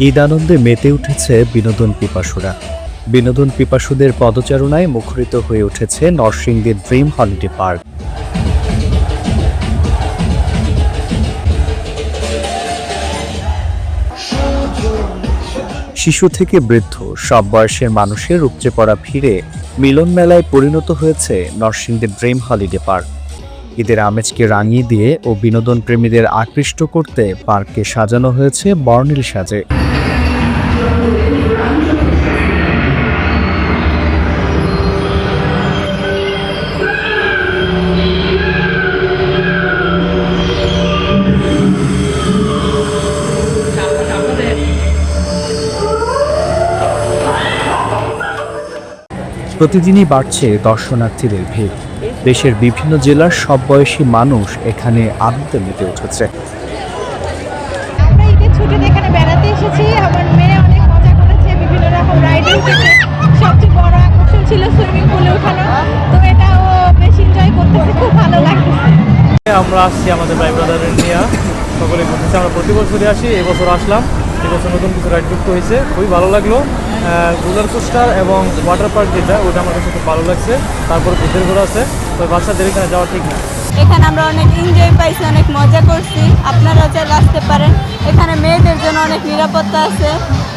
ঈদ আনন্দে মেতে উঠেছে বিনোদন পিপাসুরা। বিনোদন পিপাসুদের পদচারণায় মুখরিত হয়ে উঠেছে নরসিংদীর ড্রিম হলিডে পার্ক। শিশু থেকে বৃদ্ধ সব বয়সের মানুষের উপচে পড়া ভিড়ে মিলন মেলায় পরিণত হয়েছে নরসিংদীর ড্রিম হলিডে পার্ক। ঈদের আমেজকে রাঙিয়ে দিয়ে ও বিনোদন প্রেমীদের আকৃষ্ট করতে পার্ককে সাজানো হয়েছে বর্ণিল সাজে। প্রতিদিনই বাড়ছে দর্শনার্থীদের ভিড়। দেশের বিভিন্ন জেলার সব বয়সী মানুষ এখানে আনন্দে মেতে উঠেছে। আমরা ঈদের ছুটিতে এখানে বেড়াতে এসেছি। আমার মেয়ে অনেক মজা করেছে, বিভিন্ন রকম রাইডে উঠেছে। সবচেয়ে বড় আকর্ষণ ছিল সুইমিং পুলে ওঠানো, তো এটা ও বেশ এনজয় করতেছে, খুব ভালো লাগতেছে। আমরা আসছি আমাদের ভাই ব্রাদারের নিয়ে, সকলে ঘুরতেছে। আমরা প্রতি বছরই আসি, এবছর আসলাম। এবছর নতুন কিছু রাইড যুক্ত হয়েছে, খুবই ভালো লাগলো। রোলার কোস্টার এবং ওয়াটার পার্ক যেটা, ওটা আমার কাছে খুব ভালো লাগছে। তারপর ভূতের ঘোড়া আছে, তবে বাচ্চাদের এখানে যাওয়া ঠিক না। এখানে আমরা অনেক এনজয় পাইছি, অনেক মজা করছি। আপনারাও চাইলে আসতে পারেন। এখানে মেয়েদের জন্য অনেক নিরাপত্তা আছে।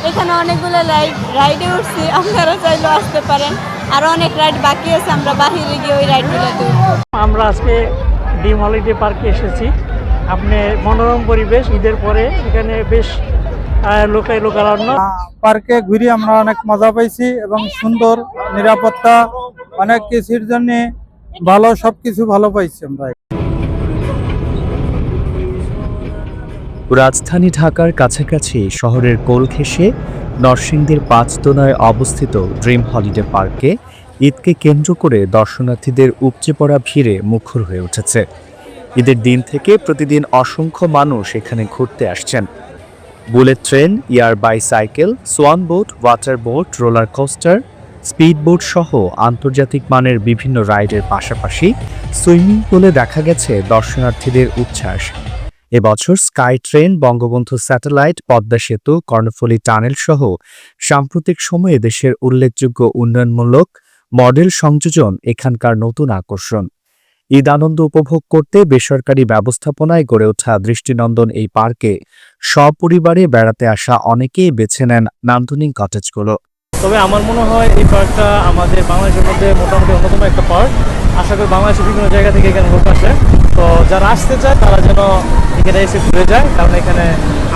এখানে অনেকগুলো রাইডে উঠছি, আপনারা চাইলে আসতে পারেন। আরও অনেক রাইড বাকি আছে, আমরা বাহিরে গিয়ে ওই রাইডগুলোতে উঠবো। আমরা আজকে ড্রিম হলিডে পার্কে এসেছি। আপনি মনোরম পরিবেশ, ঈদের পরে এখানে বেশ লোকারণ্য। পার্কে ঘুরে আমরা অনেক মজা পাইছি এবং সুন্দর নিরাপত্তা, অনেক কিছুর জন্য ভালো, সবকিছু ভালো পাইছি আমরা। রাজধানী ঢাকার কাছাকাছি শহরের কোল ঘেঁষে নরসিংদীর ৫ দোনায় অবস্থিত ড্রিম হলিডে পার্কে ঈদকে কেন্দ্র করে দর্শনার্থীদের উপচে পড়া ভিড়ে মুখর হয়ে উঠেছে। ঈদের দিন থেকে প্রতিদিন অসংখ্য মানুষ এখানে ঘুরতে আসছেন। Bullet train, air bicycle, swan boat, water boat, roller coaster, speed boat সহ আন্তর্জাতিক মানের বিভিন্ন রাইডের পাশাপাশি সুইমিং পুলে দেখা গেছে দর্শনার্থীদের উচ্ছ্বাস। এবছর sky train, Bangabandhu satellite, Padma সেতু, কর্ণফুলী টানেল সহ সাম্প্রতিক সময়ে দেশের উল্লেখযোগ্য উন্নয়নমূলক মডেল সংযোজন এখানকার নতুন আকর্ষণ। ঈদ আনন্দ উপভোগ করতে বেসরকারি ব্যবস্থাপনায় গড়ে ওঠা দৃষ্টিনন্দন এই পার্কে সপরিবারে বেড়াতে আসা অনেকেই বেছে নেন নান্দনিক কটেজগুলো। তবে আমার মনে হয় এই পার্কটা আমাদের বাংলাদেশের মধ্যে মোটামুটি অন্যতম একটা পার্ক। আশা করি বাংলাদেশের বিভিন্ন জায়গা থেকে এখানে লোক আসে, তো যারা আসতে চায় তারা যেন এখানে এসে ঘুরে যায়, কারণ এখানে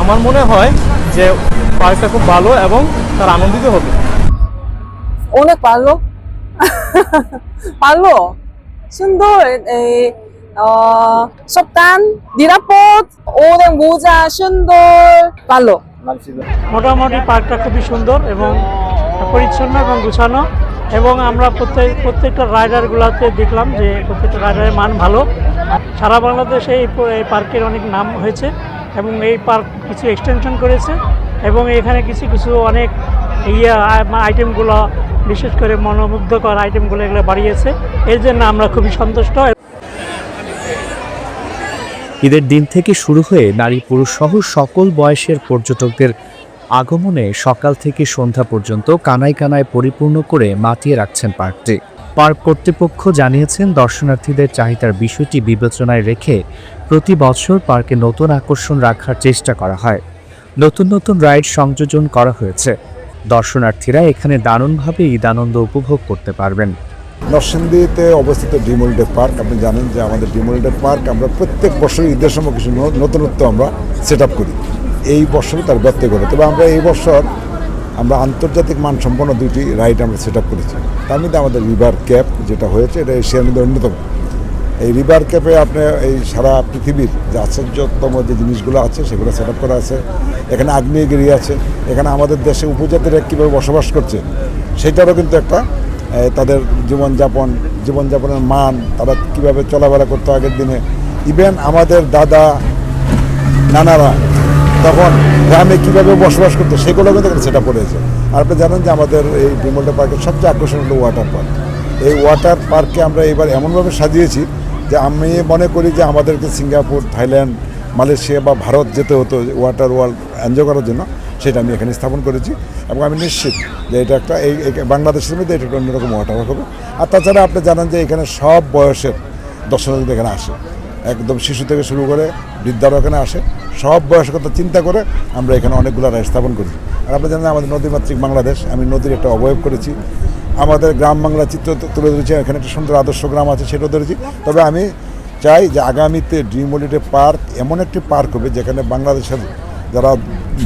আমার মনে হয় যে পার্কটা খুব ভালো এবং তারা আনন্দিত হবে। অনেক ভালো ভালো সুন্দর, সপ্তাহ নিরাপদ, অনেক মজা, সুন্দর, ভালো। মোটামুটি পার্কটা খুবই সুন্দর এবং পরিচ্ছন্ন এবং গুছানো, এবং আমরা প্রত্যেকটা রাইডারগুলোতে দেখলাম যে প্রত্যেকটা রাইডারের মান ভালো। সারা বাংলাদেশে এই পার্কের অনেক নাম হয়েছে এবং এই পার্ক কিছু এক্সটেনশন করেছে এবং এখানে কিছু অনেক আইটেমগুলো, বিশেষ করে মনোমুগ্ধকর আইটেমগুলো এগুলো বাড়িয়েছে। এর জন্য আমরা খুবই সন্তুষ্ট। ঈদের দিন থেকে শুরু হয়ে নারী পুরুষ সহ সকল বয়সের পর্যটকদের আগমনে সকাল থেকে সন্ধ্যা পর্যন্ত কানায় কানায় পরিপূর্ণ করে মাতিয়ে রাখছেন পার্কটি। পার্ক কর্তৃপক্ষ জানিয়েছেন, দর্শনার্থীদের চাহিদার বিষয়টি বিবেচনায় রেখে প্রতি বছর পার্কে নতুন আকর্ষণ রাখার চেষ্টা করা হয়। নতুন নতুন রাইড সংযোজন করা হয়েছে। দর্শনার্থীরা এখানে দারুণভাবে ঈদ আনন্দ উপভোগ করতে পারবেন। নরসিংদীতে অবস্থিত ড্রিম হলিডে পার্ক, আপনি জানেন যে আমাদের ড্রিম হলিডে পার্ক আমরা প্রত্যেক বছর ঈদের সময় কিছু নতুনত্ব আমরা সেট আপ করি। এই বছর তার ব্যত্যয় করে, তবে আমরা এই বছর আমরা আন্তর্জাতিক মানসম্পন্ন 2টি রাইড আমরা সেট আপ করেছি। তার মধ্যে আমাদের রিভার ক্যাপ যেটা হয়েছে, এটা এশিয়ার মধ্যে অন্যতম। এই রিভার ক্যাপে আপনি এই সারা পৃথিবীর যে আশ্চর্যতম যে জিনিসগুলো আছে সেগুলো সেট আপ করা আছে। এখানে আগ্নেয়গিরি আছে, এখানে আমাদের দেশে উপজাতিরা কীভাবে বসবাস করছে সেটারও কিন্তু একটা তাদের জীবনযাপনের মান, তারা কীভাবে চলাফেরা করতো আগের দিনে, ইভেন আমাদের দাদা নানারা তখন গ্রামে কীভাবে বসবাস করতো সেগুলো কিন্তু এখানে সেটা পড়েছে। আর আপনি জানেন যে আমাদের এই ড্রিম হলিডে পার্কের সবচেয়ে আকর্ষণ হলো ওয়াটার পার্ক। এই ওয়াটার পার্ককে আমরা এবার এমনভাবে সাজিয়েছি যে আমি মনে করি যে আমাদেরকে সিঙ্গাপুর, থাইল্যান্ড, মালয়েশিয়া বা ভারত যেতে হতো ওয়াটার ওয়ার্ল্ড এনজয় করার জন্য, সেটা আমি এখানে স্থাপন করেছি এবং আমি নিশ্চিত যে এটা একটা এই বাংলাদেশের মধ্যে এটা একটা অন্যরকম ওয়াটারপার্ক হবে। আর তাছাড়া আপনি জানেন যে এখানে সব বয়সের দর্শনার্থী এখানে আসে, একদম শিশু থেকে শুরু করে বৃদ্ধারা এখানে আসে, সব বয়সের কথা চিন্তা করে আমরা এখানে অনেকগুলো রাইড স্থাপন করি। আর আপনি জানেন আমাদের নদীমাতৃক বাংলাদেশ, আমি নদীর একটা অবয়ব করেছি, আমাদের গ্রাম বাংলা চিত্র তুলে ধরেছি, এখানে একটা সুন্দর আদর্শ গ্রাম আছে সেটাও ধরেছি। তবে আমি চাই যে আগামীতে ড্রিম হলিডে পার্ক এমন একটি পার্ক হবে যেখানে বাংলাদেশের যারা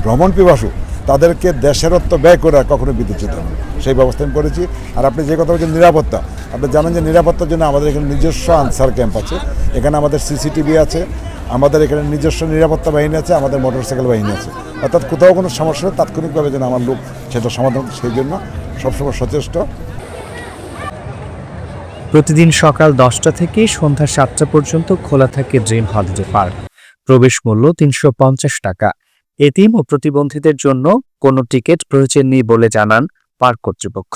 ভ্রমণ পিপাসু তাদেরকে দেশেরত্ব ব্যয় করে আর কখনো বিদ্যুৎ যেতে হবে, সেই ব্যবস্থা আমি করেছি। আর আপনি যে কথা বলছেন নিরাপত্তা, আপনি জানেন যে নিরাপত্তার জন্য আমাদের এখানে নিজস্ব আনসার ক্যাম্প আছে, এখানে আমাদের সিসিটিভি আছে, আমাদের এখানে নিজস্ব নিরাপত্তা বাহিনী আছে, আমাদের মোটরসাইকেল বাহিনী আছে। অর্থাৎ কোথাও কোনো সমস্যা হলে তাৎক্ষণিকভাবে যেন আমার লোক সেটা সমাধান, সেই জন্য সবসময় সচেষ্ট। প্রতিদিন সকাল 10টা থেকে সন্ধ্যা 7টা পর্যন্ত খোলা থাকে ড্রিম হলিডে পার্ক। প্রবেশ মূল্য 350 টাকা। এতিম ও প্রতিবন্ধীদের জন্য কোনো টিকিট প্রয়োজন নেই বলে জানান পার্ক কর্তৃপক্ষ।